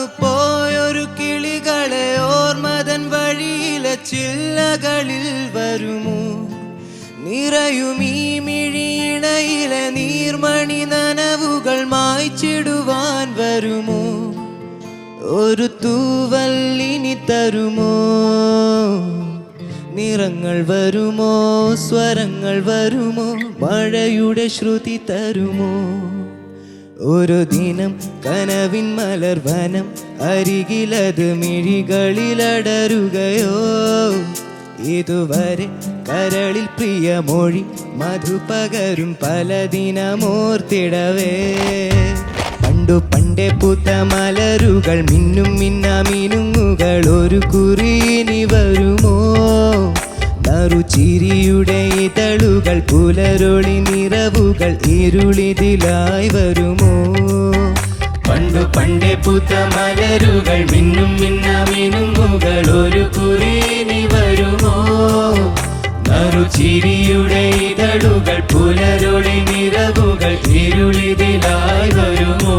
പറന്നു പോയൊരു കിളികളെ ഓർമ്മതൻ വഴിയിലെ ചില്ലകളിൽ വരുമോ? നിറയും ഈ മിഴിയിണയിലെ നീർമണി നനവുകൾ മായ്ച്ചിടുവാൻ വരുമോ? ഒരു തൂവല്ലിനി തരുമോ? നിറങ്ങൾ വരുമോ? സ്വരങ്ങൾ വരുമോ? മഴയുടെ ശ്രുതി തരുമോ? ഒരു ദിനം കനവിൻ മലർവനം അരികിലത് മിഴികളിലടരുകയോ? ഇതുവരെ കരളിൽ പ്രിയമൊഴി മധുപകരും പല ദിനമോർത്തിടവേ. പണ്ടു പണ്ടേ പൂത്ത മലരുകൾ മിന്നും മിന്നാമിനുങ്ങുകൾ ഒരു കുറിയിനി വരുമോ? നറുചിരിയുടെ ഇതളുകൾ പുലരൊളി നിറവുകൾ ഇരുളിതിലായി വരുമോ? പണ്ടു പണ്ടേ പൂത്ത മലരുകൾ മിന്നും മിന്നാമിനുങ്ങുകൾ ഒരു കുറിയിനി വരുമോ? നറുചിരിയുടെ ഇതളുകൾ പുലരൊളി നിറവുകൾ ഇരുളിതിലായി വരുമോ?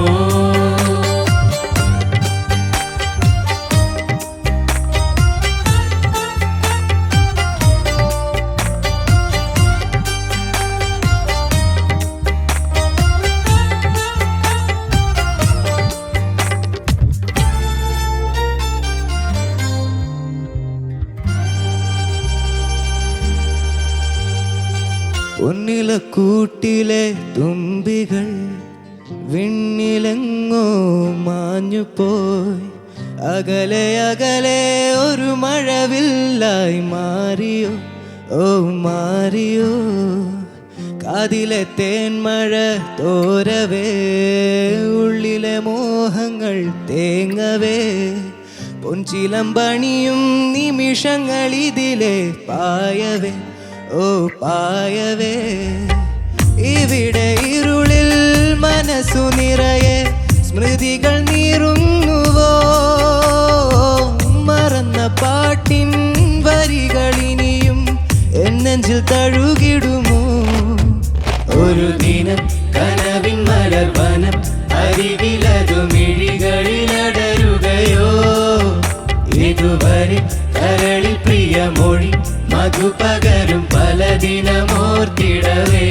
പൊന്നിലക്കൂട്ടിലെ തുമ്പികൾ വിണ്ണിലെങ്ങോ മാഞ്ഞുപോയി. അകലെ അകലെ ഒരു മഴവില്ലായി മാറിയോ? ഓ മാറിയോ? കാതിലെ തേന്മഴ തോരവേ, ഉള്ളിലെ മോഹങ്ങൾ തേങ്ങവേ. പൊൻചിലമ്പണിയും നിമിഷങ്ങളിതിലെ പായവേ, ഓ പായവേ. ഇവിടെ ഇരുളിൽ മനസ്സു നിറയെ സ്മൃതികൾ നീറുന്നുവോ? മറന്ന പാട്ടിൻ വരികളിനിയും എന്നെഞ്ചിൽ തഴുകിടുമോ? ഒരു ദിനം കനവിൻ മലർവനം അരികിലതു മിഴികളിലടരുകയോ? ഇതുവരെ കരളിൽ പ്രിയമൊഴി മധുപകരും പല ദിനമോർത്തിടവേ.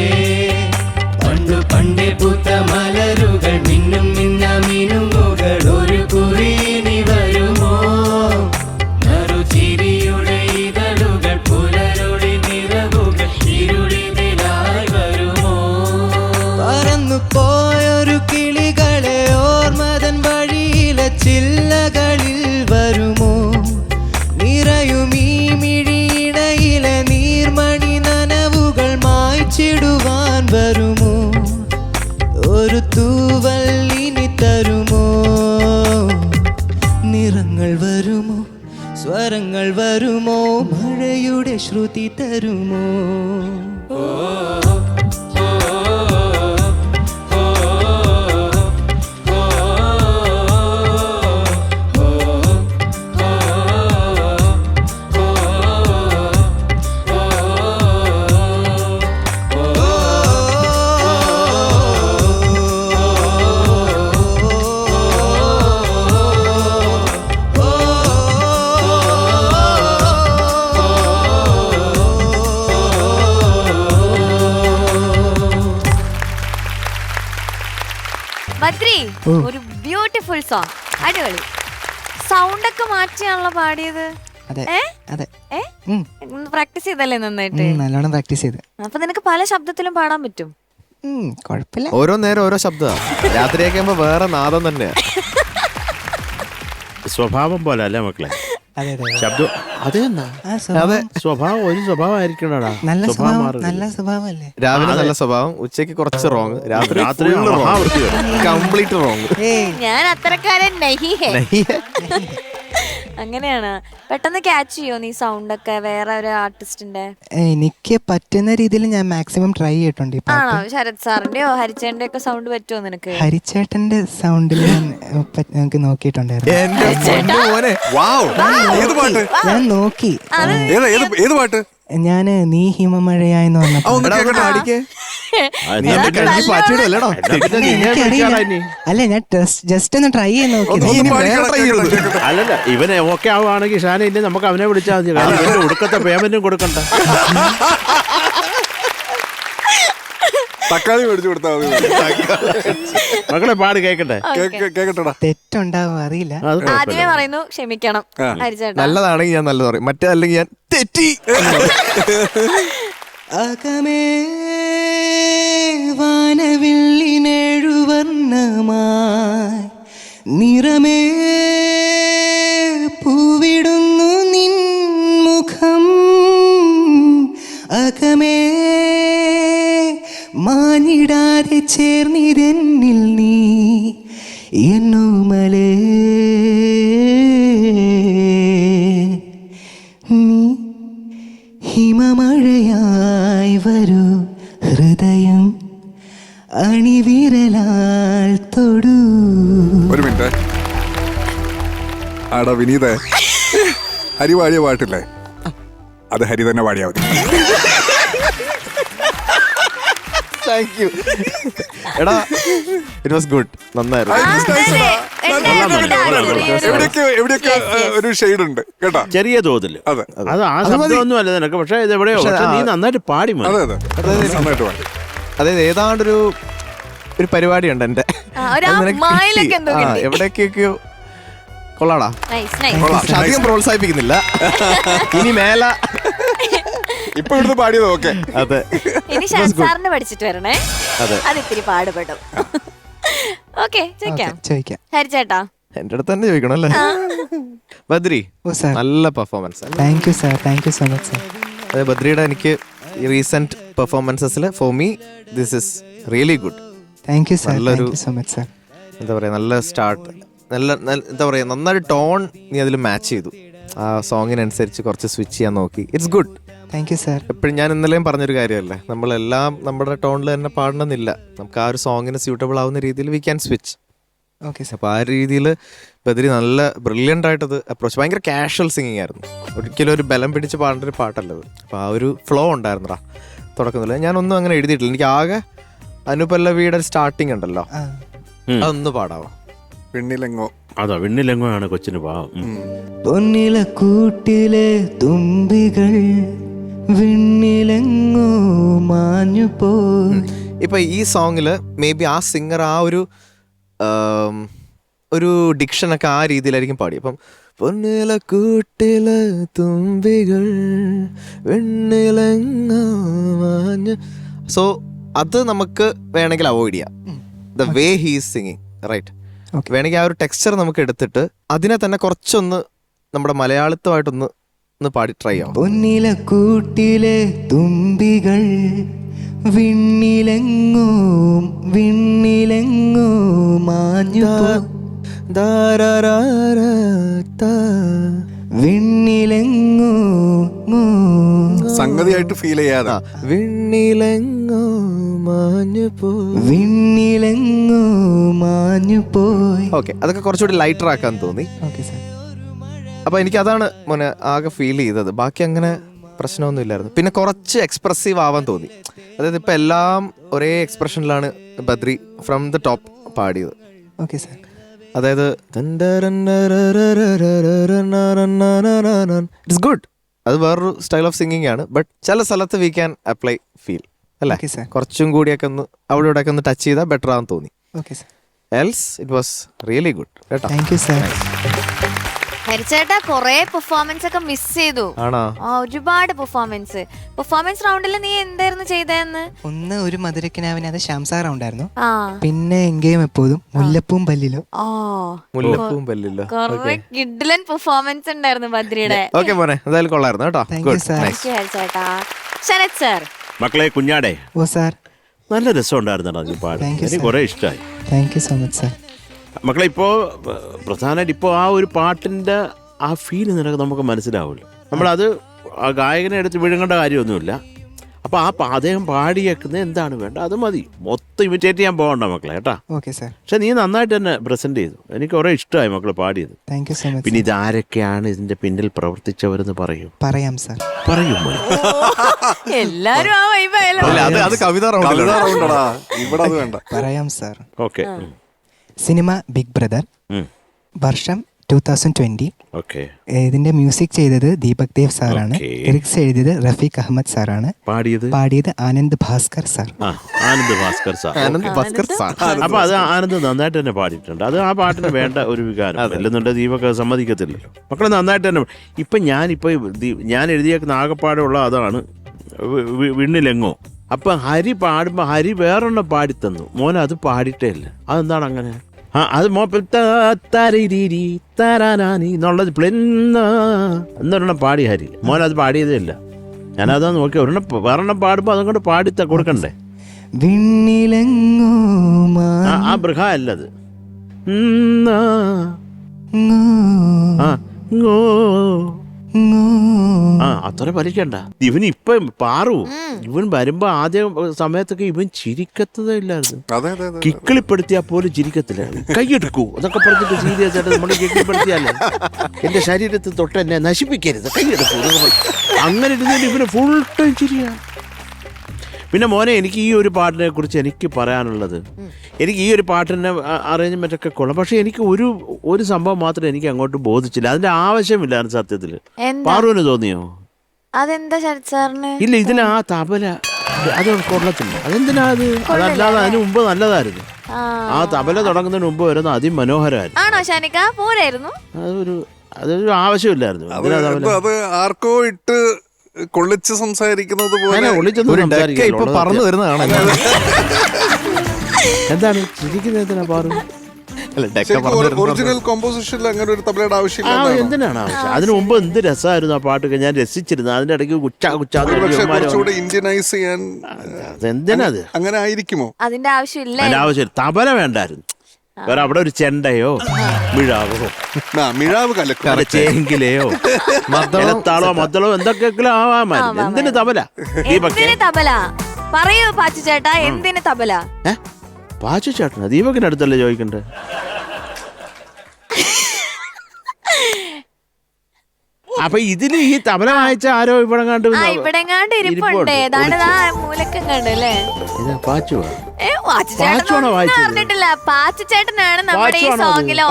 പണ്ടു പണ്ടേ പൂത്ത മലരുകൾ മിന്നും മിന്നാമിനുങ്ങുകൾ ഒരു കുറിയിനി വരുമോ? നറുചിരിയുടെ ഇതളുകൾ പുലരൊളി നിറവുകൾ ഇരുളിതിലായി വരുമോ? പറന്നു പോയൊരു കിളികളെ ഓർമ്മതൻ വഴിയിലെ ചില്ലകളിൽ വരുമോ? നിറയും ഈ മിഴിയിണയിലെ നീർമണി നനവുകൾ മായ്ച്ചിടുവാൻ വരുമോ? ഒരു തൂവല്ലിനി തരുമോ? നിറങ്ങൾ വരുമോ? സ്വരങ്ങൾ വരുമോ? മഴയുടെ ശ്രുതി തരുമോ? ബദ്രി, ഒരു ബ്യൂട്ടിഫുൾ സോങ്, അടിപൊളി. സൗണ്ട് ഒക്കെ മാറ്റിയാണല്ലോ പാടിയത്. പ്രാക്ടീസ് ചെയ്തല്ലേ നന്നായിട്ട്? നല്ലോണം പ്രാക്ടീസ് ചെയ്ത്. അപ്പൊ നിനക്ക് പല ശബ്ദത്തിലും പാടാൻ പറ്റും? കുഴപ്പമില്ല. ഓരോ നേരം ഓരോ ശബ്ദമാണ്. രാത്രിയൊക്കെ ആകുമ്പോ വേറെ നാദം തന്നെയാ. സ്വഭാവം പോലെ അല്ലേ മക്കളെ? ശബ്ദം അതെ സ്വഭാവം ഒരു സ്വഭാവമായിരിക്കണടാ. നല്ല സ്വഭാവം അല്ലേ? രാവിലെ നല്ല സ്വഭാവം, ഉച്ചക്ക് കുറച്ച് റോങ്, രാത്രി കംപ്ലീറ്റ് റോങ്. ഞാൻ അത്രക്കാരൻ അങ്ങനെയാണ്. പെട്ടെന്ന് ക്യാച്ച് ചെയ്യോ നീ സൗണ്ട് ഒക്കെ വേറെ ഒരു ആർട്ടിസ്റ്റിന്റെ? എനിക്ക് പറ്റുന്ന രീതിയിൽ ഞാൻ മാക്സിമം ട്രൈ ചെയ്തിട്ടുണ്ട്. ആണോ? ശരത് സാറിന്റെയോ ഹരിച്ചേന്റെ ഒക്കെ സൗണ്ട് പറ്റുമോ നിനക്ക്? ഹരിച്ചേട്ടന്റെ സൗണ്ടിൽ നമുക്ക് നോക്കിയിട്ടുണ്ടായിരുന്നു. ഞാൻ നോക്കി. ഏത് പാട്ട്? ഞാന് നീ ഹിമമഴയായെന്ന് പറഞ്ഞപ്പോ നീ എന്നെ കഴുകി പാറ്റിയിടല്ലേടാ. അല്ല ഞാൻ ജസ്റ്റ് ഒന്ന് ട്രൈ ചെയ്ത് നോക്കി. അല്ലല്ല, ഇവനെ ഓക്കെ ആവുകയാണെങ്കിൽ ഷാന ഇല്ലേ നമുക്ക് അവനെ വിളിച്ചാൽ മതി. കാരണം ഇവന്റെ ഒടുക്കത്തെ പേയ്മെന്റും കൊടുക്കണ്ട. തക്കാളി മേടിച്ചു കൊടുത്താൽ മതി. മക്കളെ പാട് കേക്കട്ടെ. കേക്കട്ടെടാ. തെറ്റുണ്ടാവും അറിയില്ല. ആദ്യമേ പറയുന്നു ക്ഷമിക്കണം ഹരിച്ചേട്ടാ. നല്ലതാണെങ്കിൽ ഞാൻ നല്ലത് പറയും, മറ്റേ അല്ലെങ്കിൽ ഞാൻ തെറ്റി. അകമേ വാനവില്ലിനെഴുവർണ്ണമായി നിറമേ പൂവിടുന്നു നിൻ മുഖം. അകമേ മാനിടാതെ ചേർന്നിതെന്നിൽ നീ എന്നോമലേ. നീ ഹിമമഴയായി വരൂ ഹൃദയം അണിവിരലാൽ തൊടൂ. ഒരു മിനിറ്റ്. ആടാ വിനീതേ, ഹരി പാടിയ പാട്ടില്ലേ, അത് ഹരി തന്നെ പാടിയാ മതി. Thank you. എടാ ഇറ്റ് വാസ് ഗുഡ്. നന്നായിരുന്നു. എവിടെയൊക്കെ ഒരു ഷെയ്ഡ് ഉണ്ട് കേട്ടോ, ചെറിയ തോതിൽ. അതെ അത് ആ ശബ്ദമൊന്നും അല്ല നിനക്ക്, പക്ഷെ ഇത് എവിടെയോ നീ നന്നായിട്ട് പാടി. അതെ അതെ നന്നായിട്ട് പാടി. അതായത് ഏതാണ്ടൊരു പരിപാടി ഉണ്ട് എന്റെ, എവിടേക്കൊക്കെയോ കൊള്ളാടാ. കൊള്ളാം. പക്ഷെ അധികം പ്രോത്സാഹിപ്പിക്കുന്നില്ല. ഇനി മേല ഇപ്പൊ ഇവിടുന്ന് പാടിയത് ഓക്കെ. അതെ, ഇനി ഷാൻസാറിനെ പഠിച്ചിട്ട് വരണേ. അതെ, അത് ഇത്തിരി പാടുപെടും. ഓക്കെ ചോദിക്കാം. ഹരിച്ചേട്ടാ എന്റെ അടുത്ത് തന്നെ ചോദിക്കണം അല്ലേ? ബദ്രി, നല്ല performance. Thank you sir, thank you so much sir. അതെ, ബദ്രിയുടെ എനിക്ക് റീസെന്റ് പെർഫോമൻസസിൽ for me this is really good. Thank you sir, നല്ലൊരു thank you so much sir. എന്താ പറയാ, നല്ല സ്റ്റാർട്ട്, നല്ല എന്താ പറയാ, നന്നായിട്ട് ടോൺ നീ അതിൽ മാച്ച് ചെയ്തു. ആ സോങ്ങിനനുസരിച്ച് കുറച്ച് സ്വിച്ച് ചെയ്യാൻ നോക്കി. It's good. Thank you sir. എപ്പോഴും ഞാൻ ഇന്നലെയും പറഞ്ഞൊരു കാര്യമല്ലേ, നമ്മളെല്ലാം നമ്മുടെ ടോണിൽ തന്നെ പാടണമെന്നില്ല. നമുക്ക് ആ ഒരു സോങ്ങിന് സ്യൂട്ടബിൾ ആവുന്ന രീതിയിൽ we can switch. Okay sir. അപ്പോൾ ആ രീതിയിൽ ബദ്രി നല്ല ബ്രില്യൻ്റ് ആയിട്ടത് അപ്രോച്ച്. ഭയങ്കര കാഷ്വൽ സിംഗിങ് ആയിരുന്നു. ഒരിക്കലും ഒരു ബലം പിടിച്ച് പാടേണ്ട ഒരു പാട്ടല്ലത്. അപ്പോൾ ആ ഒരു ഫ്ലോ ഉണ്ടായിരുന്നടാ തുടക്കത്തില്ല. ഞാനൊന്നും അങ്ങനെ എഴുതിയിട്ടില്ല. എനിക്ക് ആകെ അനുപല്ലവിയുടെ സ്റ്റാർട്ടിങ് ഉണ്ടല്ലോ, അതൊന്ന് പാടാവോ? പെണ്ണിലെങ്ങോ. അതാ വെണ്ണിലെങ്ങോ ആണ് കൊച്ചിന് പാവം. പൊന്നില കൂട്ടിലെ തുമ്പികൾ വിണ്ണിലെങ്ങോ മാഞ്ഞു പോ. ഇപ്പൊ ഈ സോങ്ങില് മേ ബി ആ സിംഗർ ആ ഒരു ഡിക്ഷനൊക്കെ ആ രീതിയിലായിരിക്കും പാടി. അപ്പം പൊന്നില കൂട്ടിലെ തുമ്പികൾ വെണ്ണിലെങ്ങോ മാഞ്ഞു. സോ അത് നമുക്ക് വേണമെങ്കിൽ അവോയ്ഡ് ചെയ്യാം. The way he is singing, right? വേണമെങ്കിൽ ആ ഒരു ടെക്സ്ചർ നമുക്ക് എടുത്തിട്ട് അതിനെ തന്നെ കുറച്ചൊന്ന് നമ്മുടെ മലയാളത്തുമായിട്ടൊന്ന് പാടി ട്രൈ ആവും. പൊന്നില കൂട്ടിലെ തുമ്പികൾ വിണ്ണിലെങ്ങോ വിണ്ണിലെങ്ങോ മാഞ്ഞു വിണ്ണിലെങ്ങോ സംഗതിയായിട്ട് ഫീൽ ചെയ്യാതെ വിണ്ണിലെങ്ങോ മാഞ്ഞു പോയി, വിണ്ണിലെങ്ങോ മാഞ്ഞു പോയി. ഓക്കെ, അതൊക്കെ കുറച്ചുകൂടി ലൈറ്റർ ആക്കാൻ തോന്നി. Okay sir. അപ്പൊ എനിക്ക് അതാണ് മോനെ ആകെ ഫീൽ ചെയ്തത്. ബാക്കി അങ്ങനെ പ്രശ്നമൊന്നും ഇല്ലായിരുന്നു. പിന്നെ കുറച്ച് എക്സ്പ്രസീവ് ആവാൻ തോന്നി. അതായത് ഇപ്പൊ എല്ലാം ഒരേ എക്സ്പ്രഷനിലാണ് ബദ്രി ഫ്രം ദ ടോപ്പ് പാടിയത്. Okay sir. അതായത് ഇറ്റ്സ് ഗുഡ്. അത് വേറൊരു സ്റ്റൈൽ ഓഫ് സിംഗിങ് ആണ്. ബട്ട് ചില സ്ഥലത്ത് വി ക്യാൻ അപ്ലൈ ഫീൽ അല്ലേ, കുറച്ചും കൂടിയൊക്കെ ഒന്ന് അവിടെ ഇവിടെ ഒക്കെ ഒന്ന് ടച്ച് ചെയ്താൽ ബെറ്റർ ആണെന്ന് തോന്നി. Okay sir. Else it was really good കേട്ടോ. Thank you sir. ഹരിച്ചേട്ടാ കൊറേ പെർഫോമൻസ് ഒക്കെ മിസ് ചെയ്തു. ആണോ? ഒരുപാട് പെർഫോമൻസ് റൗണ്ടിൽ നീ എന്തായിരുന്നു ചെയ്തതെന്ന്? ഒന്ന് ഒരു മധുരക്കിനാവിന്, അത് ഷംസാർ ഉണ്ടായിരുന്നു. ആ പിന്നെ എങ്കേയും എപ്പോഴും മുല്ലപ്പൂം പല്ലിലോ. മുല്ലപ്പൂവും പല്ലില്ലോ. കൊറേ കിഡ്ലൻ പെർഫോമൻസ് ഉണ്ടായിരുന്നു ബദ്രിയുടെ. ഓക്കെ മോനെ, എന്തായാലും കൊള്ളായിരുന്നു കേട്ടോ. Thank you sir. ഹരിച്ചേട്ടാ. ശരത് സാർ. മക്കളെ കുഞ്ഞാടെ, ഓ സാർ. നല്ല രസം ഉണ്ടായിരുന്നടാ നീ പാടി. എനിക്ക് കുറെ ഇഷ്ടമായി. Thank you so much sir. മക്കളെ ഇപ്പോൾ പ്രധാനമായിട്ട് ഇപ്പോൾ ആ ഒരു പാട്ടിൻ്റെ ആ ഫീൽ നിനക്ക് നമുക്ക് മനസ്സിലാവുമല്ലോ. നമ്മളത് ആ ഗായകനെ എടുത്ത് വിഴുങ്ങേണ്ട കാര്യമൊന്നുമില്ല. ആ അപ്പൊ അദ്ദേഹം പാടിയേക്കുന്നത് എന്താണ് വേണ്ട അത് മതി. മൊത്തം ഇമിറ്റേറ്റ് ചെയ്യാൻ പോകണ്ട മക്കളെ കേട്ടാ. Okay sir. പക്ഷെ നീ നന്നായിട്ട് തന്നെ പ്രസന്റ് ചെയ്തു. എനിക്ക് കുറെ ഇഷ്ടമായി മക്കള് പാടിയത്. Thank you so much. പിന്നെ ഇതാരൊക്കെയാണ് ഇതിന്റെ പിന്നിൽ പ്രവർത്തിച്ചവരെന്ന് പറയൂ. പറയാം സാർ. പറയൂ മോനെ. എല്ലാരും ആ വൈബായാലോ. അത് കവിത റൗണ്ടടാ, ഇവിടെ അത് വേണ്ട. പറയാം sir. Okay. Cinema Big Brother, വർഷം 2020. ഓക്കെ. ഇതിന്റെ മ്യൂസിക് ചെയ്തത് ദീപക് ദേവ് സാറാണ്. ലിറിക്സ് എഴുതിയത് റഫീഖ് അഹമ്മദ് സാറാണ്. പാടിയത് ആനന്ദ് ഭാസ്കർ സാർ. ആനന്ദ് ഭാസ്കർ സാർ. അപ്പൊ അത് ആനന്ദ് നന്നായിട്ട് തന്നെ പാടിയിട്ടുണ്ട്. അത് ആ പാട്ടിന് വേണ്ട ഒരു വികാരം. അല്ലെന്നുണ്ടെങ്കിൽ ദീപക് സമ്മതിക്കത്തില്ലല്ലോ. മക്കളെ നന്നായിട്ട് തന്നെ. ഞാൻ എഴുതിയേക്കുന്ന ആകെപ്പാടുള്ള അതാണ് വിണ്ണിലെങ്ങോ. അപ്പൊ ഹരി പാടുമ്പോ ഹരി വേറൊരെണ്ണം പാടിത്തന്നു. മോനെ അത് പാടിയിട്ടേ ഇല്ല. അതെന്താണ് അങ്ങനെ? അത് എന്നുള്ളത് എന്നൊരെണ്ണം പാടി ഹരി. മോൻ അത് പാടിയതേ ഇല്ല. ഞാനതാ നോക്കി വേറെണ്ണം പാടുമ്പോ അതുകൊണ്ട് പാടി കൊടുക്കണ്ടേ. ആ ബൃഹ അല്ലത്. അത്ര പരിക്കണ്ട. ഇവന് ഇപ്പൊ പാറു ഇവൻ വരുമ്പോ ആദ്യ സമയത്തൊക്കെ ഇവൻ ചിരിക്കത്തതേ ഇല്ലായിരുന്നു. കിക്കിളിപ്പെടുത്തിയാ പോലും ചിരിക്കത്തില്ല. കൈയെടുക്കൂ എന്നൊക്കെ പറഞ്ഞിട്ട് സീരിയസ് ആയിട്ട് നമ്മൾ കിക്കിളിപ്പെടുത്തിയാലേ എന്റെ ശരീരത്തിൽ തൊട്ട് എന്നെ നശിപ്പിക്കരുത്, കൈയെടുക്കൂ അങ്ങനെ ഇരുന്നിട്ട് ഇവന് ഫുൾ ടൈം ചിരിയാ. പിന്നെ മോനെ എനിക്ക് ഈ ഒരു പാട്ടിനെ കുറിച്ച് എനിക്ക് പറയാനുള്ളത്, എനിക്ക് ഈ ഒരു പാട്ടിൻ്റെ അറേഞ്ച്മെന്റ് ഒക്കെ കൊള്ളാം. പക്ഷെ എനിക്ക് ഒരു സംഭവം മാത്രമേ എനിക്ക് അങ്ങോട്ട് ബോധിച്ചില്ല. അതിന്റെ ആവശ്യമില്ലായിരുന്നു സത്യത്തിൽ. പാറുവിന് തോന്നിയോ? അതെന്താ ശരത് സാറിന്? ഇല്ല, ഇതിന് ആ തബല അത് കൊള്ളത്തില്ല. അതെന്തിനാ അത്? അതല്ലാതെ അതിന് മുമ്പ് നല്ലതായിരുന്നു. ആ തബല തുടങ്ങുന്നതിന് മുമ്പ് വരുന്ന അതിമനോഹരമായിരുന്നു. ആണോ ഷാനിക്ക? പോരായിരുന്നു. അതൊരു ആവശ്യമില്ലായിരുന്നു. അത് ആർക്കോ ഇട്ട് കൊള്ളിച്ച് സംസാരിക്കുന്നത് പോലെ പറന്നു വരുന്നതാണ്. എന്താണ് ചിരിക്കുന്നതിനാ പാറു? ഒറിജിനൽ കോമ്പോസിഷനിൽ അങ്ങനെ ഒരു തബലയുടെ ആവശ്യമില്ല. എന്തിനാണ് ആവശ്യം? അതിനു മുമ്പ് എന്ത് രസമായിരുന്നു ആ പാട്ടൊക്കെ. ഞാൻ രസിച്ചിരുന്നു. അതിന്റെ ഇടയ്ക്ക് കുറച്ചുകൂടെ ഇന്ത്യനൈസ് ചെയ്യാൻ എന്തിനാ അത്? അങ്ങനെ ആയിരിക്കുമോ? അതിന്റെ ആവശ്യമില്ല. അതിന്റെ ആവശ്യം തബല വേണ്ടായിരുന്നു. വേറെ അവിടെ ഒരു ചെണ്ടയോ മിഴാവ് ചേങ്കിലെയോ മദ്ദളോ മദ്ദളോ എന്തൊക്കെയെങ്കിലും ആവാമായിരുന്നു. എന്തിന് തബല? തബല പറയൂ പാച്ചു ചേട്ടാ, എന്തിന് തബല? പാച്ചു ചേട്ടനാ? ദീപകിന്റെ അടുത്തല്ലേ ചോദിക്കണ്ടേ? അപ്പൊ ഇതില് ഈ തബല വായിച്ച ആരോ ഇവിടെങ്ങാണ്ട് ഇരിപ്പുണ്ട്. ഏതാണ്ട് മൂലക്കം കണ്ടല്ലേ? പറഞ്ഞിട്ടില്ല. പാച്ചു ചേട്ടനാണ് നമ്മുടെ ഈ സോങ്ങിലെ.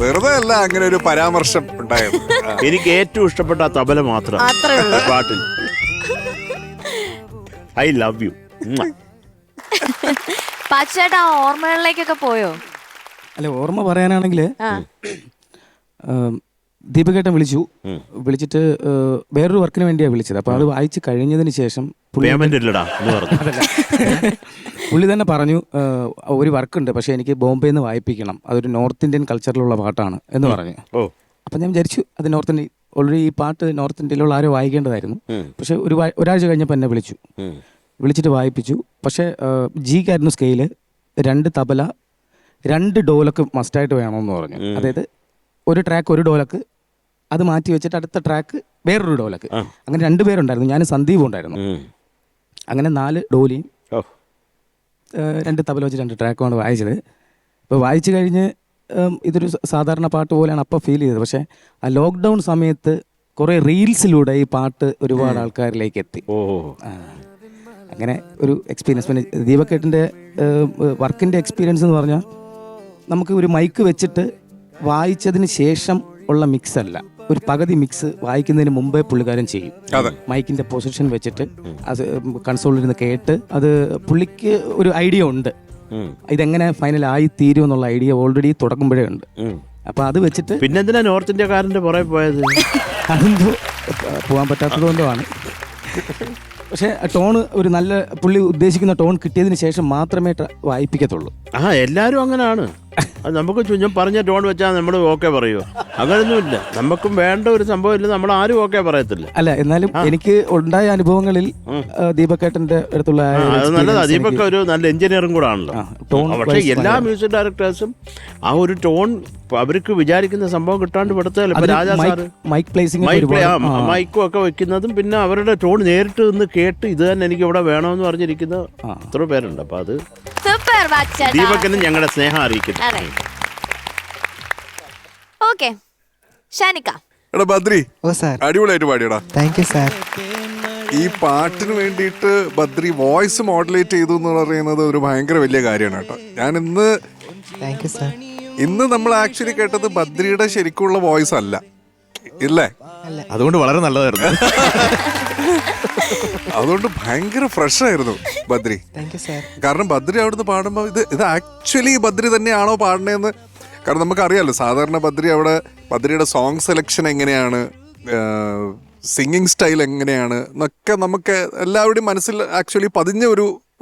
വെറുതെ അല്ല അങ്ങനെ ഒരു പരാമർശം ഉണ്ടായത്. എനിക്ക് ഏറ്റവും ഇഷ്ടപ്പെട്ട ആ തബല മാത്രം പാട്ടിൽ. I love you. പാച്ചു ചേട്ടാ ഓർമ്മകളിലേക്കൊക്കെ പോയോ? അല്ല, ഓർമ്മ പറയാനാണെങ്കിൽ ദീപകേട്ടൻ വിളിച്ചിട്ട് വേറൊരു വർക്കിന് വേണ്ടിയാണ് വിളിച്ചത്. അപ്പോൾ അത് വായിച്ച് കഴിഞ്ഞതിന് ശേഷം പുള്ളി തന്നെ പറഞ്ഞു, ഒരു വർക്കുണ്ട്, പക്ഷെ എനിക്ക് ബോംബെയിൽ നിന്ന് വായിപ്പിക്കണം, അതൊരു നോർത്ത് ഇന്ത്യൻ കൾച്ചറിലുള്ള പാട്ടാണ് എന്ന് പറഞ്ഞു. അപ്പം ഞാൻ വിചാരിച്ചു അത് നോർത്ത് ഇന്ത്യൻ, ഓൾറെഡി ഈ പാട്ട് നോർത്ത് ഇന്ത്യയിലുള്ള ആരോ വായിക്കേണ്ടതായിരുന്നു. പക്ഷെ ഒരാഴ്ച കഴിഞ്ഞപ്പോൾ എന്നെ വിളിച്ചിട്ട് വായിപ്പിച്ചു. പക്ഷേ ജിക്കായിരുന്നു സ്കെയില്. 2 തബല 2 ഡോലക്ക് മസ്റ്റായിട്ട് വേണമെന്ന് പറഞ്ഞു. അതായത് ഒരു ട്രാക്ക് ഒരു ഡോലക്ക്, അത് മാറ്റി വെച്ചിട്ട് അടുത്ത ട്രാക്ക് വേറൊരു ഡോലക്ക്. അങ്ങനെ 2 പേരുണ്ടായിരുന്നു. ഞാൻ സന്ദീപും ഉണ്ടായിരുന്നു. അങ്ങനെ 4 ഡോലിയും 2 തബല വെച്ച് 2 ട്രാക്കുമാണ് വായിച്ചത്. ഇപ്പോൾ വായിച്ചു കഴിഞ്ഞ് ഇതൊരു സാധാരണ പാട്ട് പോലെയാണ് അപ്പോൾ ഫീൽ ചെയ്തത്. പക്ഷേ ആ ലോക്ക്ഡൗൺ സമയത്ത് കുറേ റീൽസിലൂടെ ഈ പാട്ട് ഒരുപാട് ആൾക്കാരിലേക്ക് എത്തി. അങ്ങനെ ഒരു എക്സ്പീരിയൻസ്. പിന്നെ ദീപക്കേട്ടിൻ്റെ വർക്കിൻ്റെ എക്സ്പീരിയൻസ് എന്ന് പറഞ്ഞാൽ നമുക്ക് ഒരു മൈക്ക് വെച്ചിട്ട് വായിച്ചതിന് ശേഷം ഉള്ള മിക്സ് അല്ല, ഒരു പകുതി മിക്സ് വായിക്കുന്നതിന് മുമ്പേ പുള്ളിക്കാരൻ ചെയ്യും. മൈക്കിൻ്റെ പൊസിഷൻ വെച്ചിട്ട് അത് കൺസോളിൽ നിന്ന് കേട്ട് അത് പുള്ളിക്ക് ഒരു ഐഡിയ ഉണ്ട്, ഇതെങ്ങനെ ഫൈനൽ ആയി തീരും എന്നുള്ള ഐഡിയ ഓൾറെഡി തുടങ്ങുമ്പോഴേ ഉണ്ട്. അപ്പൊ അത് വെച്ചിട്ട് പിന്നെ എന്തിനാ നോർത്ത് ഇന്ത്യക്കാരൻ്റെ പുറകെ പോയത്? അതെന്തോ പോകാൻ പറ്റാത്തത് കൊണ്ടുമാണ്. പക്ഷെ ടോണ് ഒരു നല്ല പുള്ളി ഉദ്ദേശിക്കുന്ന ടോൺ കിട്ടിയതിന് ശേഷം മാത്രമേ വായിപ്പിക്കത്തുള്ളൂ. എല്ലാരും അങ്ങനെയാണ്. അത് നമുക്ക് ഞാൻ പറഞ്ഞ ടോൺ വെച്ചാൽ നമ്മൾ ഓക്കെ പറയുമോ? അങ്ങനെയൊന്നുമില്ല. നമുക്കും വേണ്ട ഒരു സംഭവം ഇല്ല, നമ്മൾ ആരും ഓക്കെ പറയത്തില്ല. അല്ല, എന്നാലും എനിക്ക് ഉണ്ടായ അനുഭവങ്ങളിൽ ദീപക്കേട്ടന്റെ അടുത്തുള്ള അത് നല്ലതാ. ദീപക് ഒരു നല്ല എഞ്ചിനീയറും കൂടെ ആണല്ലോ. പക്ഷെ എല്ലാ മ്യൂസിക് ഡയറക്ടേഴ്സും ആ ഒരു ടോൺ അവർക്ക് വിചാരിക്കുന്ന സംഭവം കിട്ടാണ്ട് പെടുത്തല്ലോ. രാജാ സാറ് മൈക്കും ഒക്കെ വെക്കുന്നതും പിന്നെ അവരുടെ ടോൺ നേരിട്ട് നിന്ന് കേട്ട് ഇത് തന്നെ എനിക്ക് ഇവിടെ വേണമെന്ന് പറഞ്ഞിരിക്കുന്ന എത്ര പേരുണ്ട്. അപ്പൊ അത് ദീപക്കിനും ഞങ്ങളുടെ സ്നേഹം അറിയിക്കുന്നു. ഓക്കെ, ഷാനിക്ക. എടാ ബദ്രി, ഓ സാർ, അടിപൊളിയായിട്ട് പാടിയടാ. Thank you sir. ഈ പാട്ടിന് വേണ്ടിയിട്ട് ബദ്രി വോയിസ് മോഡുലേറ്റ് ചെയ്തു എന്ന് പറയുന്നത് ഒരു ഭയങ്കര വലിയ കാര്യമാണ് കേട്ടോ. ഞാൻ താങ്ക് യു സാർ. ഇന്ന് നമ്മൾ ആക്ച്വലി കേട്ടത് ബദ്രിയുടെ ശരിക്കുള്ള വോയിസ് അല്ല, ഇല്ലേ? അതുകൊണ്ട് വളരെ നല്ലതായിരുന്നു. അതുകൊണ്ട് ഭയങ്കര ഫ്രഷ് ആയിരുന്നു ബദ്രി. Thank you sir. കാരണം ബദ്രി അവിടുന്ന് പാടുമ്പോൾ ഇത് ആക്ച്വലി ബദ്രി തന്നെയാണോ പാടണേന്ന്, കാരണം നമുക്കറിയാലോ സാധാരണ ബദ്രിയുടെ സോങ് സെലക്ഷൻ എങ്ങനെയാണ്, സിംഗിങ് സ്റ്റൈൽ എങ്ങനെയാണ് എന്നൊക്കെ നമുക്ക് എല്ലാവരുടെയും മനസ്സിൽ ആക്ച്വലി പതിഞ്ഞ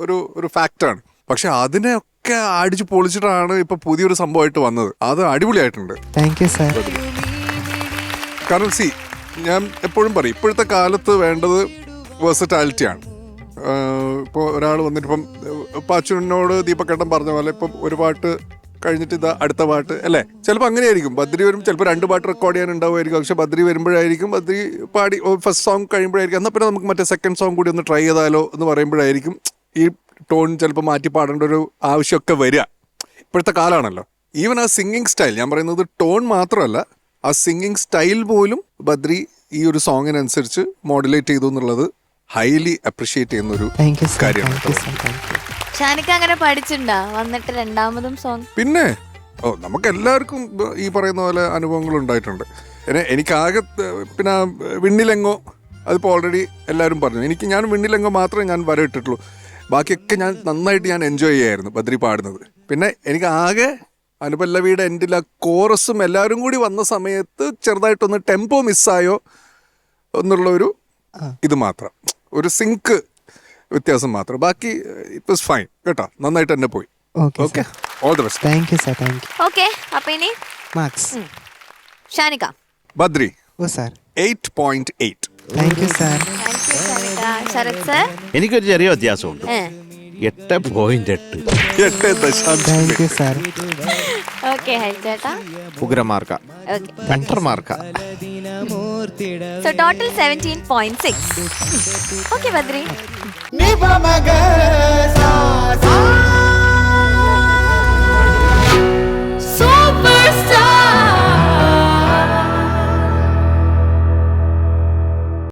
ഒരു ഫാക്റ്റാണ്. പക്ഷെ അതിനെയൊക്കെ അടിച്ച് പൊളിച്ചിട്ടാണ് ഇപ്പൊ പുതിയൊരു സംഭവമായിട്ട് വന്നത്. അത് അടിപൊളിയായിട്ടുണ്ട്. Thank you sir. കാരണം ഞാൻ എപ്പോഴും പറയും, ഇപ്പോഴത്തെ കാലത്ത് വേണ്ടത് വേഴ്സറ്റാലിറ്റിയാണ്. ഇപ്പോൾ ഒരാൾ വന്നിട്ട് ഇപ്പം അച്ഛനോട് ദീപക്കേട്ടൻ പറഞ്ഞ പോലെ ഇപ്പം ഒരു പാട്ട് കഴിഞ്ഞിട്ട് ഇതാ അടുത്ത പാട്ട് അല്ലേ, ചിലപ്പോൾ അങ്ങനെയായിരിക്കും. ബദ്രി വരും, ചിലപ്പോൾ 2 പാട്ട് റെക്കോർഡ് ചെയ്യാൻ ഉണ്ടാവുമായിരിക്കും. പക്ഷെ ബദ്രി വരുമ്പോഴായിരിക്കും, ബദ്രി പാടി ഫസ്റ്റ് സോങ് കഴിയുമ്പോഴായിരിക്കും എന്നാൽ പിന്നെ നമുക്ക് മറ്റേ സെക്കൻഡ് സോങ് കൂടി ഒന്ന് ട്രൈ ചെയ്താലോ എന്ന് പറയുമ്പോഴായിരിക്കും ഈ ടോൺ ചിലപ്പോൾ മാറ്റി പാടേണ്ട ഒരു ആവശ്യമൊക്കെ വരിക. ഇപ്പോഴത്തെ കാലമാണല്ലോ. ഈവൻ ആ സിംഗിങ് സ്റ്റൈൽ, ഞാൻ പറയുന്നത് ടോൺ മാത്രമല്ല, ആ സിംഗിങ് സ്റ്റൈൽ പോലും ബദ്രി ഈ ഒരു സോങ്ങിനനുസരിച്ച് മോഡുലേറ്റ് ചെയ്തു എന്നുള്ളത് ഹൈലി അപ്രിഷിയേറ്റ് ചെയ്യുന്നൊരു കാര്യമാണ്. ഷാനിക്ക അങ്ങനെ പഠിച്ചിട്ടുണ്ടാ വന്നിട്ട് രണ്ടാമതും സോങ്? പിന്നെ നമുക്ക് എല്ലാവർക്കും ഈ പറയുന്ന പോലെ അനുഭവങ്ങൾ ഉണ്ടായിട്ടുണ്ട്. എനിക്കാകെ പിന്നെ വിണ്ണിലെങ്ങോ അതിപ്പോൾ ഓൾറെഡി എല്ലാവരും പറഞ്ഞു. ഞാൻ വിണ്ണിലെങ്ങോ മാത്രമേ ഞാൻ വരയിട്ടിട്ടുള്ളൂ. ബാക്കിയൊക്കെ നന്നായിട്ട് ഞാൻ എൻജോയ് ചെയ്യായിരുന്നു ബദ്രി പാടുന്നത്. പിന്നെ എനിക്ക് ആകെ അനുപല്ലവിയുടെ എൻഡിൽ ആ കോറസും എല്ലാവരും കൂടി വന്ന സമയത്ത് ചെറുതായിട്ടൊന്ന് ടെമ്പോ മിസ്സായോ എന്നുള്ളൊരു ഇത് മാത്രം, ഒരു സിങ്ക് വ്യത്യാസം മാത്രം. ബാക്കി ഇറ്റ് വാസ് ഫൈൻ കേട്ടോ, നന്നായിട്ട് തന്നെ പോയി. Okay, all the best. Thank you sir. Thank you. Okay, അപ്പൊ ഇനി മാർക്സ്. ഷാനിക്ക. ബദ്രി. ഓ sir. 8.8. Thank you sir. Sarath sir. എനിക്കൊരു ചെറിയ വ്യത്യാസമുണ്ട്. 8.8. 8.8. Thank you sir. Okay, Hari ചേട്ടാ. ഉഗ്രമാർക്ക, ബെറ്റർ മാർക്ക. So total 17.6. Okay, Badri.